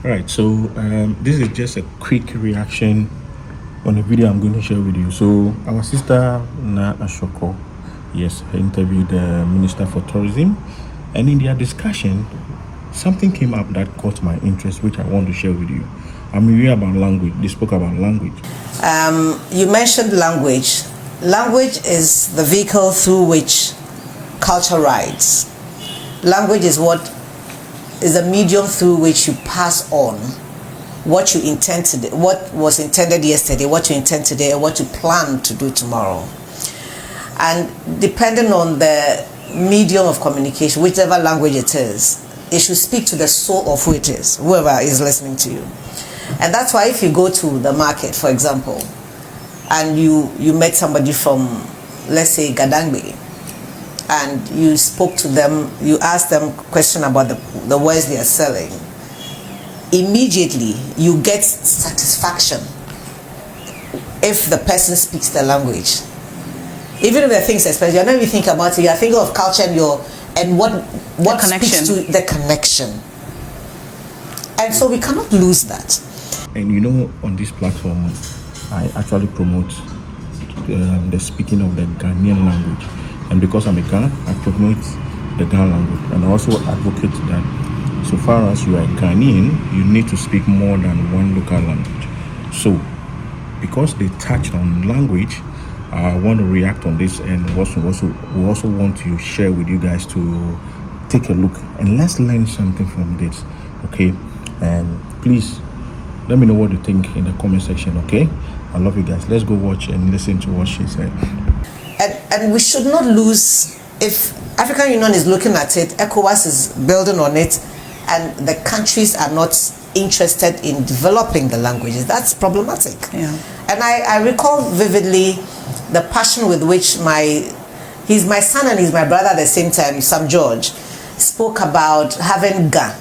Right, so this is just a quick reaction on a video I'm going to share with you. So our sister Na Ashoko, yes, interviewed the Minister for Tourism, and in their discussion, something came up that caught my interest, which I want to share with you. I'm hearing about language. They spoke about language. You mentioned language. Language is the vehicle through which culture rides. Language is a medium through which you pass on what you intend to do, what was intended yesterday, what you intend today, and what you plan to do tomorrow. And depending on the medium of communication, whichever language it is, it should speak to the soul of who it is, whoever is listening to you. And that's why if you go to the market, for example, and you met somebody from, let's say, Gadangbe, and you spoke to them, you asked them a question about the wares they are selling, immediately you get satisfaction if the person speaks the language. Even if the things, especially, you're not even thinking about it, you're thinking of culture and what speaks to the connection. And so we cannot lose that. And you know, on this platform, I actually promote the speaking of the Ghanaian language. And because I'm a Ghana, I promote the Ghana language. And I also advocate that so far as you are a Ghanaian, you need to speak more than one local language. So, because they touched on language, I want to react on this, and we also want to share with you guys to take a look and let's learn something from this, okay? And please let me know what you think in the comment section, okay? I love you guys. Let's go watch and listen to what she said. And we should not lose, if African Union is looking at it, ECOWAS is building on it, and the countries are not interested in developing the languages. That's problematic. Yeah. And I recall vividly the passion with which he's my son and he's my brother at the same time, Sam George, spoke about having Ga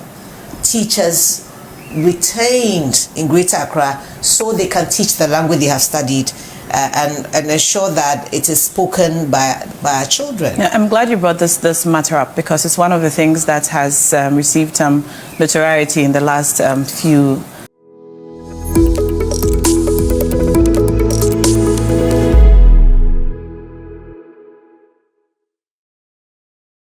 teachers retained in Greater Accra so they can teach the language they have studied and ensure that it is spoken by our children. Yeah, I'm glad you brought this matter up, because it's one of the things that has received notoriety in the last few